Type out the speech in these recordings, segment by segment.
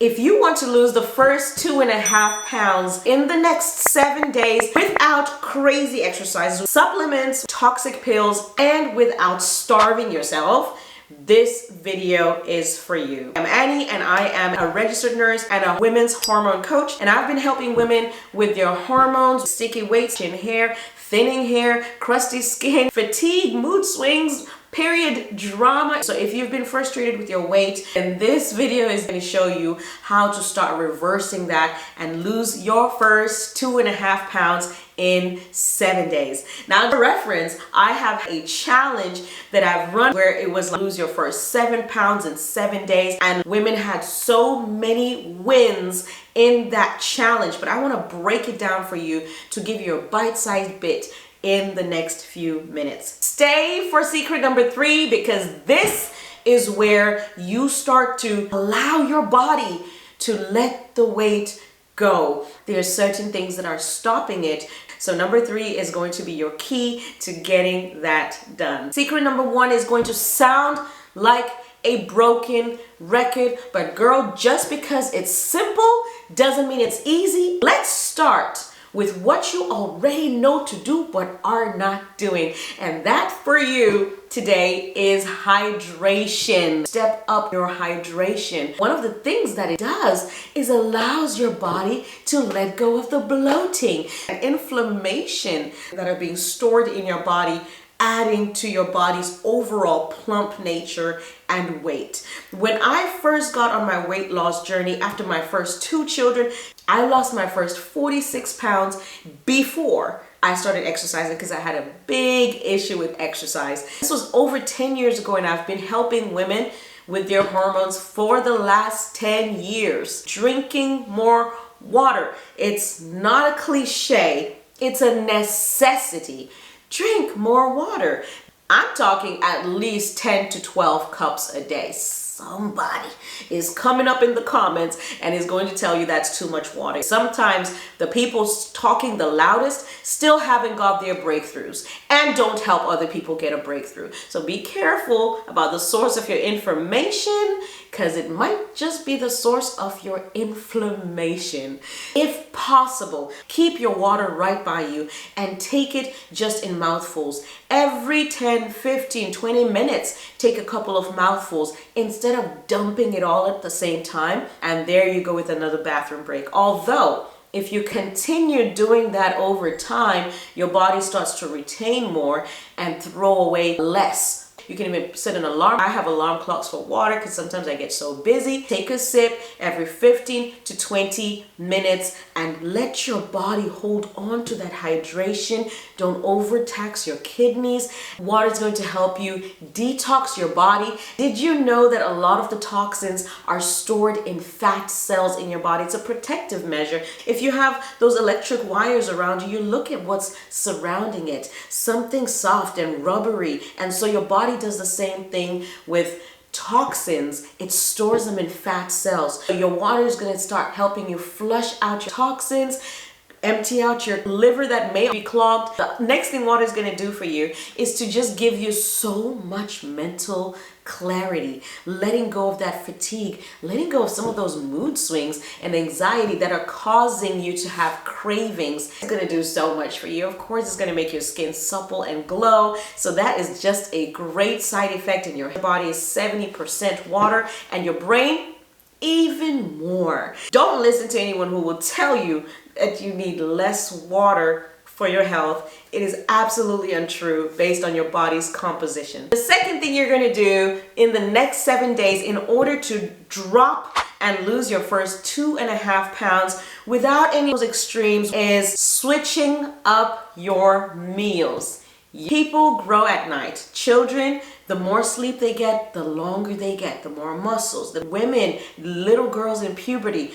If you want to lose the first 2.5 pounds in the next 7 days without crazy exercises, supplements, toxic pills, and without starving yourself, this video is for you. I'm Annie and I am a registered nurse and a women's hormone coach, and I've been helping women with their hormones, sticky weight, thin hair, thinning hair, crusty skin, fatigue, mood swings, period drama. So if you've been frustrated with your weight, then this video is going to show you how to start reversing that and lose your first 2.5 pounds in 7 days. Now, for reference, I have a challenge that I've run where it was like lose your first 7 pounds in 7 days, and women had so many wins in that challenge. But I want to break it down for you to give you a bite-sized bit in the next few minutes. Stay for secret number 3, because this is where you start to allow your body to let the weight go. There are certain things that are stopping it. So number 3 is going to be your key to getting that done. Secret number 1 is going to sound like a broken record, but girl, just because it's simple doesn't mean it's easy. Let's start with what you already know to do but are not doing. And that for you today is hydration. Step up your hydration. One of the things that it does is allows your body to let go of the bloating and inflammation that are being stored in your body, adding to your body's overall plump nature and weight. When I first got on my weight loss journey after my first 2 children, I lost my first 46 pounds before I started exercising, because I had a big issue with exercise. This was over 10 years ago, and I've been helping women with their hormones for the last 10 years. Drinking more water. It's not a cliche, it's a necessity. Drink more water. I'm talking at least 10 to 12 cups a day. Somebody is coming up in the comments and is going to tell you that's too much water. Sometimes the people talking the loudest still haven't got their breakthroughs and don't help other people get a breakthrough. So be careful about the source of your information, because it might just be the source of your inflammation. If possible, keep your water right by you and take it just in mouthfuls. Every 10, 15, 20 minutes, take a couple of mouthfuls instead of dumping it all at the same time. And there you go with another bathroom break. Although, if you continue doing that over time, your body starts to retain more and throw away less. You can even set an alarm. I have alarm clocks for water because sometimes I get so busy. Take a sip every 15 to 20 minutes and let your body hold on to that hydration. Don't overtax your kidneys. Water is going to help you detox your body. Did you know that a lot of the toxins are stored in fat cells in your body? It's a protective measure. If you have those electric wires around you, you look at what's surrounding it. Something soft and rubbery. And so your body does the same thing with toxins. It stores them in fat cells. So your water is going to start helping you flush out your toxins, empty out your liver that may be clogged. The next thing water is going to do for you is to just give you so much mental clarity, letting go of that fatigue, letting go of some of those mood swings and anxiety that are causing you to have cravings. It's going to do so much for you. Of course, it's going to make your skin supple and glow. So that is just a great side effect. And your body is 70% water, and your brain even more. Don't listen to anyone who will tell you that you need less water for your health. It is absolutely untrue based on your body's composition. The second thing you're going to do in the next 7 days in order to drop and lose your first 2.5 pounds without any of those extremes is switching up your meals. People grow at night. Children, the more sleep they get, the longer they get, the more muscles. The women, little girls in puberty,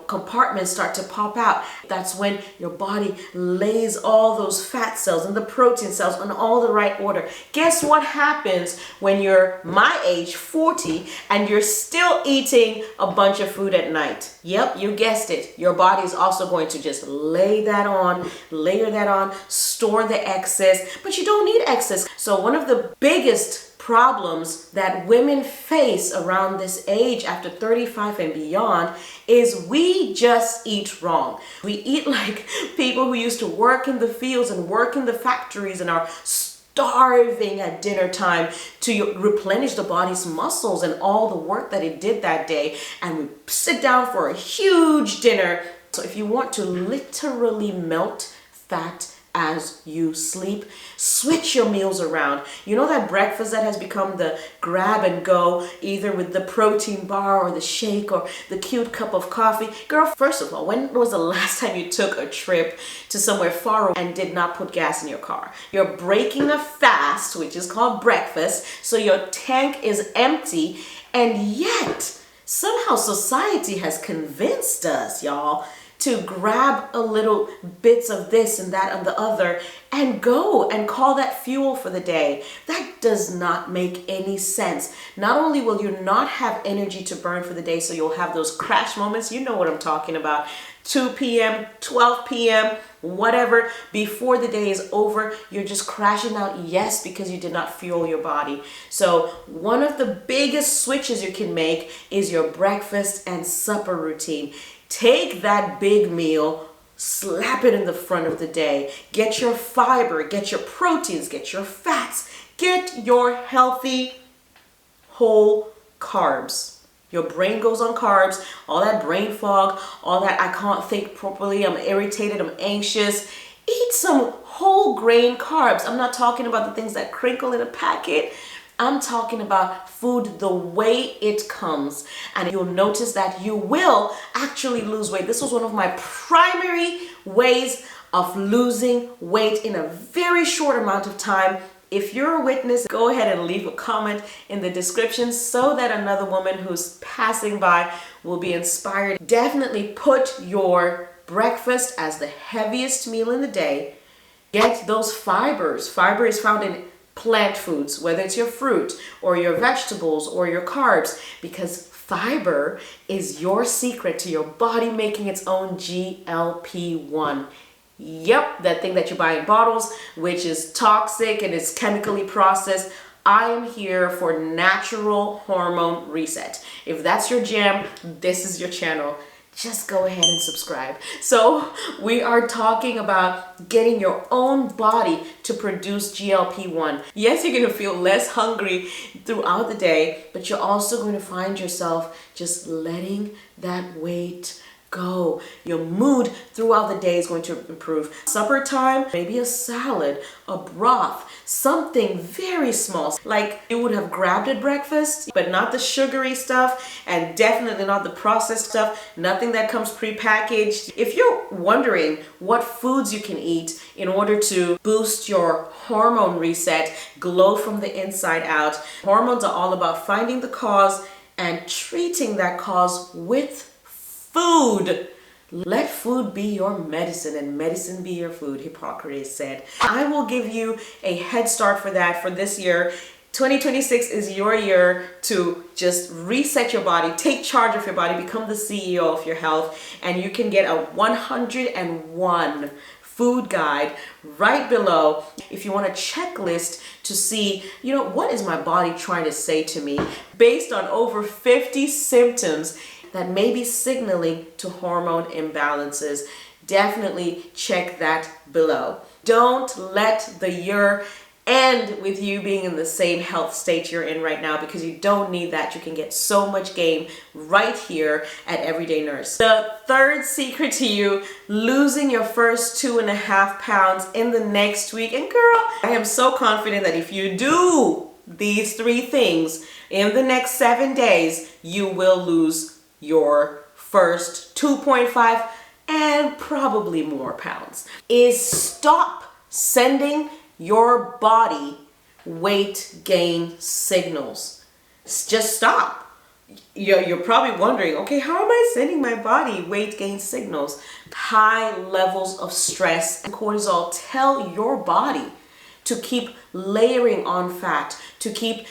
compartments start to pop out. That's when your body lays all those fat cells and the protein cells in all the right order. Guess what happens when you're my age, 40, and you're still eating a bunch of food at night? Yep, you guessed it. Your body is also going to just layer that on, store the excess, but you don't need excess. So one of the biggest problems that women face around this age after 35 and beyond is we just eat wrong. We eat like people who used to work in the fields and work in the factories and are starving at dinner time to replenish the body's muscles and all the work that it did that day. And we sit down for a huge dinner. So if you want to literally melt fat as you sleep, switch your meals around. You know that breakfast that has become the grab and go, either with the protein bar or the shake or the cute cup of coffee? Girl, first of all, when was the last time you took a trip to somewhere far away and did not put gas in your car? You're breaking a fast, which is called breakfast, so your tank is empty, and yet somehow society has convinced us, y'all, to grab a little bits of this and that and the other and go and call that fuel for the day. That does not make any sense. Not only will you not have energy to burn for the day, so you'll have those crash moments, you know what I'm talking about, 2 p.m., 12 p.m., whatever, before the day is over, you're just crashing out, yes, because you did not fuel your body. So one of the biggest switches you can make is your breakfast and supper routine. Take that big meal, slap it in the front of the day. Get your fiber, get your proteins, get your fats, get your healthy whole carbs. Your brain goes on carbs, all that brain fog, all that I can't think properly, I'm irritated, I'm anxious. Eat some whole grain carbs. I'm not talking about the things that crinkle in a packet. I'm talking about food the way it comes. And you'll notice that you will actually lose weight. This was one of my primary ways of losing weight in a very short amount of time. If you're a witness, go ahead and leave a comment in the description so that another woman who's passing by will be inspired. Definitely put your breakfast as the heaviest meal in the day. Get those fibers. Fiber is found in plant foods, whether it's your fruit or your vegetables or your carbs, because fiber is your secret to your body making its own GLP-1. Yep, that thing that you buy in bottles, which is toxic and is chemically processed. I am here for natural hormone reset. If that's your jam, this is your channel. Just go ahead and subscribe. So we are talking about getting your own body to produce GLP-1. Yes, you're gonna feel less hungry throughout the day, but you're also going to find yourself just letting that weight go. Your mood throughout the day is going to improve. Supper time, maybe a salad, a broth, something very small, like you would have grabbed at breakfast, but not the sugary stuff and definitely not the processed stuff, nothing that comes prepackaged. If you're wondering what foods you can eat in order to boost your hormone reset, glow from the inside out, hormones are all about finding the cause and treating that cause with food. Let food be your medicine and medicine be your food, Hippocrates said. I will give you a head start for that for this year. 2026 is your year to just reset your body, take charge of your body, become the CEO of your health, and you can get a 101 food guide right below if you want a checklist to see, what is my body trying to say to me based on over 50 symptoms that may be signaling to hormone imbalances. Definitely check that below. Don't let the year end with you being in the same health state you're in right now, because you don't need that. You can get so much gain right here at Everyday Nurse. The third secret to you losing your first 2.5 pounds in the next week. And girl, I am so confident that if you do these 3 things in the next 7 days, you will lose your first 2.5 and probably more pounds. Is stop sending your body weight gain signals. Just stop. You're probably wondering, okay, how am I sending my body weight gain signals? High levels of stress and cortisol tell your body to keep layering on fat, to keep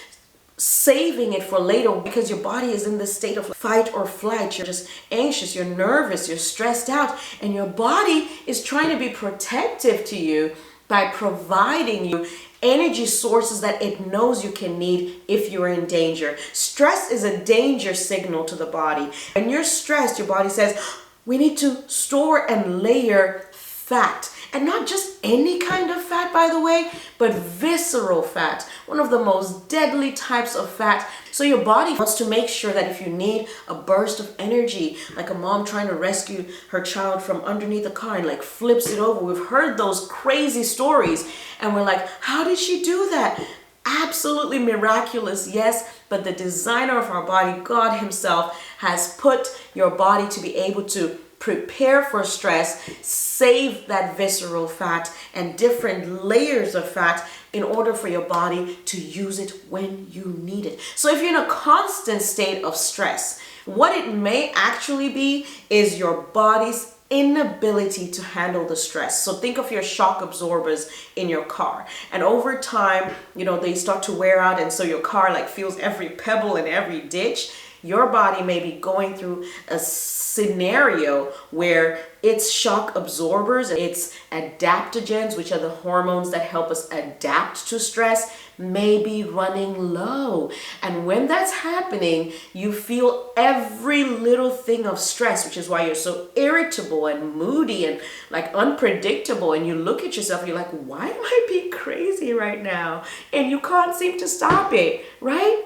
saving it for later, because your body is in this state of fight or flight. You're just anxious, you're nervous, you're stressed out, and your body is trying to be protective to you by providing you energy sources that it knows you can need if you're in danger. Stress is a danger signal to the body. When you're stressed, your body says, we need to store and layer fat. And not just any kind of fat, by the way, but visceral fat, one of the most deadly types of fat. So your body wants to make sure that if you need a burst of energy, like a mom trying to rescue her child from underneath a car and like flips it over. We've heard those crazy stories and we're like, how did she do that? Absolutely miraculous, yes, but the designer of our body, God himself, has put your body to be able to prepare for stress, save that visceral fat and different layers of fat in order for your body to use it when you need it. So if you're in a constant state of stress, what it may actually be is your body's inability to handle the stress. So think of your shock absorbers in your car, and over time, they start to wear out, and so your car like feels every pebble and every ditch. Your body may be going through a scenario where its shock absorbers, its adaptogens, which are the hormones that help us adapt to stress, may be running low. And when that's happening, you feel every little thing of stress, which is why you're so irritable and moody and like unpredictable. And you look at yourself and you're like, why am I being crazy right now? And you can't seem to stop it, right?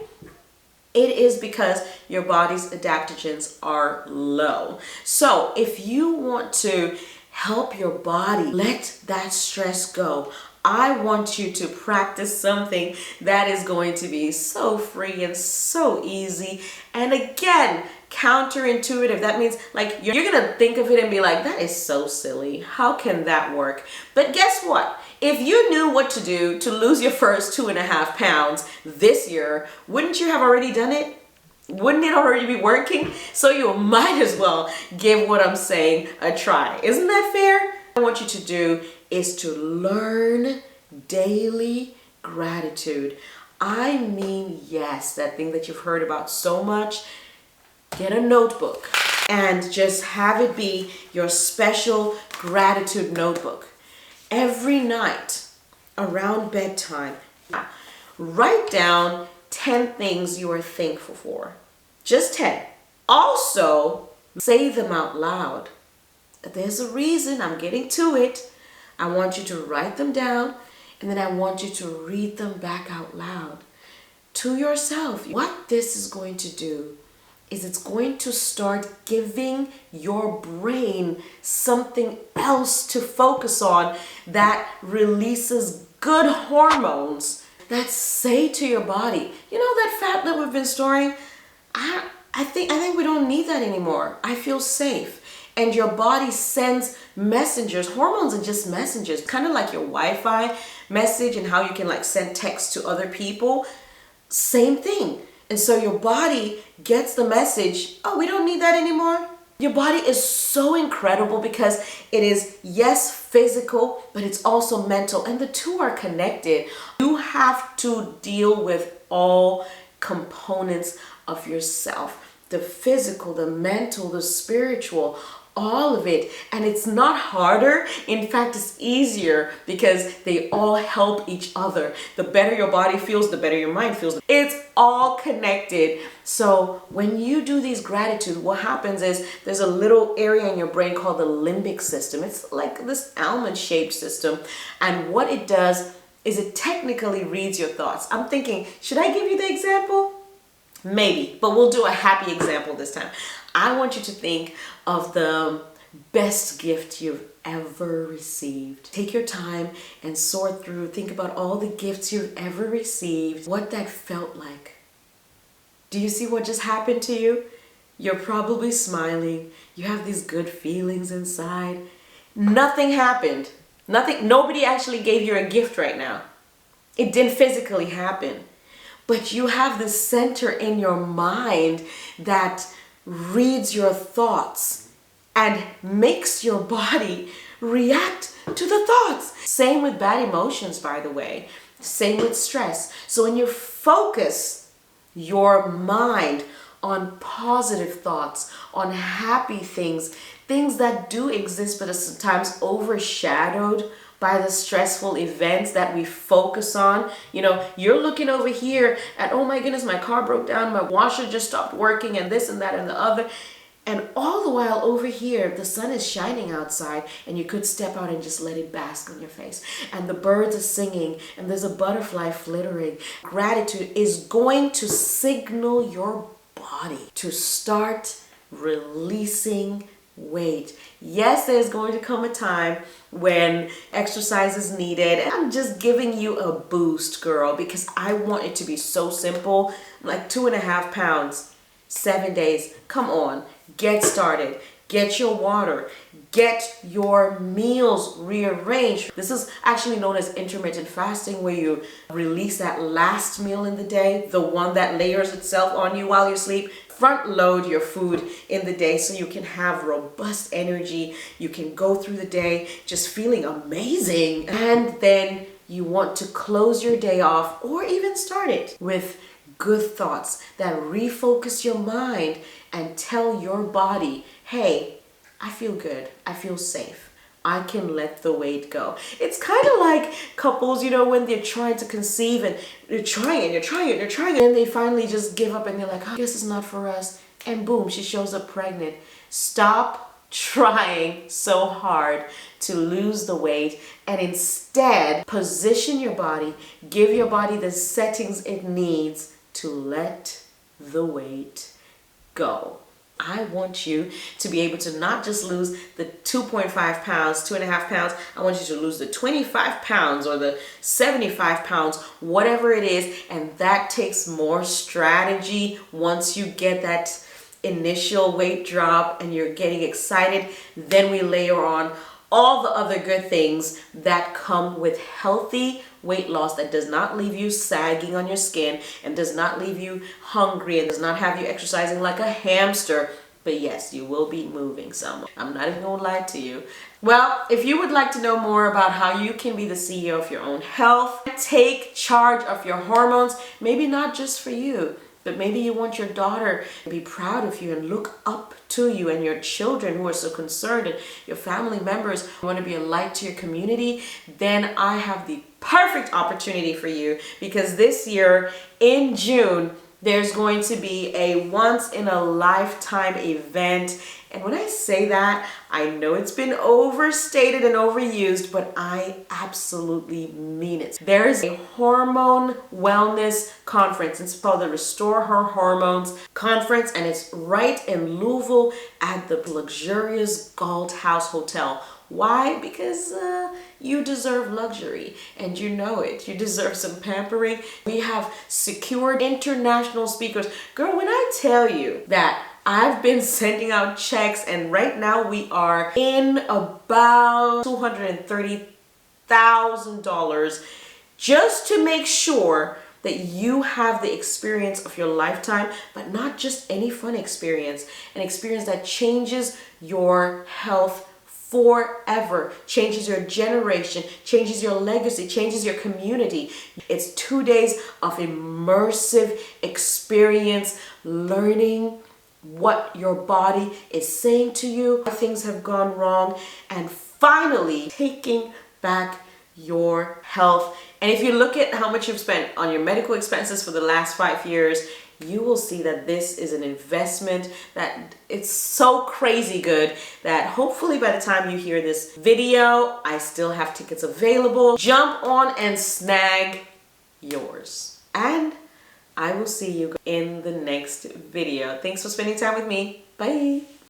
It is because your body's adaptogens are low. So if you want to help your body let that stress go, I want you to practice something that is going to be so free and so easy. And again, counterintuitive. That means like you're going to think of it and be like, that is so silly. How can that work? But guess what? If you knew what to do to lose your first 2.5 pounds this year, wouldn't you have already done it? Wouldn't it already be working? So you might as well give what I'm saying a try. Isn't that fair? What I want you to do is to learn daily gratitude. I mean, yes, that thing that you've heard about so much. Get a notebook and just have it be your special gratitude notebook. Every night around bedtime, write down 10 things you are thankful for. Just 10. Also, say them out loud. There's a reason, I'm getting to it. I want you to write them down and then I want you to read them back out loud to yourself. What this is going to do is it's going to start giving your brain something else to focus on that releases good hormones that say to your body, that fat that we've been storing, I think we don't need that anymore. I feel safe. And your body sends messengers. Hormones are just messengers, kind of like your Wi-Fi message and how you can like send text to other people. Same thing. And so your body gets the message, oh, we don't need that anymore. Your body is so incredible because it is, yes, physical, but it's also mental. And the two are connected. You have to deal with all components of yourself. The physical, the mental, the spiritual, all of it. And it's not harder. In fact, it's easier because they all help each other. The better your body feels, the better your mind feels. It's all connected. So when you do these gratitude, what happens is there's a little area in your brain called the limbic system. It's like this almond-shaped system. And what it does is it technically reads your thoughts. I'm thinking, should I give you the example? Maybe, but we'll do a happy example this time. I want you to think of the best gift you've ever received. Take your time and sort through, think about all the gifts you've ever received, what that felt like. Do you see what just happened to you? You're probably smiling. You have these good feelings inside. Nothing happened. Nobody actually gave you a gift right now. It didn't physically happen. But you have this center in your mind that reads your thoughts and makes your body react to the thoughts. Same with bad emotions, by the way. Same with stress. So when you focus your mind on positive thoughts, on happy things, things that do exist but are sometimes overshadowed by the stressful events that we focus on. You know, you're looking over here at, oh my goodness, my car broke down, my washer just stopped working, and this and that and the other. And all the while over here, the sun is shining outside, and you could step out and just let it bask on your face. And the birds are singing, and there's a butterfly flittering. Gratitude is going to signal your body to start releasing weight. Yes, there's going to come a time when exercise is needed. And I'm just giving you a boost, girl, because I want it to be so simple. Like 2.5 pounds, 7 days. Come on, get started. Get your water. Get your meals rearranged. This is actually known as intermittent fasting, where you release that last meal in the day, the one that layers itself on you while you sleep. Front load your food in the day so you can have robust energy. You can go through the day just feeling amazing. And then you want to close your day off, or even start it with good thoughts that refocus your mind and tell your body, hey, I feel good. I feel safe. I can let the weight go. It's kind of like couples, you know, when they're trying to conceive and you're trying, and they finally just give up and they're like, I guess it's not for us. And boom, she shows up pregnant. Stop trying so hard to lose the weight, and instead position your body, give your body the settings it needs to let the weight go. I want you to be able to not just lose the 2.5 pounds, 2.5 pounds. I want you to lose the 25 pounds or the 75 pounds, whatever it is. And that takes more strategy. Once you get that initial weight drop and you're getting excited, then we layer on all the other good things that come with healthy weight loss that does not leave you sagging on your skin and does not leave you hungry and does not have you exercising like a hamster. But yes, you will be moving some. I'm not even gonna lie to you. Well, if you would like to know more about how you can be the CEO of your own health, take charge of your hormones, maybe not just for you, but maybe you want your daughter to be proud of you and look up to you, and your children who are so concerned, and your family members who want to be a light to your community, then I have the perfect opportunity for you, because this year in June, there's going to be a once-in-a-lifetime event. And when I say that, I know it's been overstated and overused, but I absolutely mean it. There is a hormone wellness conference. It's called the Restore Her Hormones Conference, and it's right in Louisville at the luxurious Galt House Hotel. Why? Because you deserve luxury, and you know it. You deserve some pampering. We have secured international speakers. Girl, when I tell you that I've been sending out checks, and right now we are in about $230,000 just to make sure that you have the experience of your lifetime, but not just any fun experience, an experience that changes your health forever, changes your generation, changes your legacy, changes your community. It's 2 days of immersive experience, learning what your body is saying to you, how things have gone wrong, and finally taking back your health. And if you look at how much you've spent on your medical expenses for the last 5 years, you will see that this is an investment that it's so crazy good that hopefully by the time you hear this video, I still have tickets available. Jump on and snag yours. And I will see you in the next video. Thanks for spending time with me. Bye.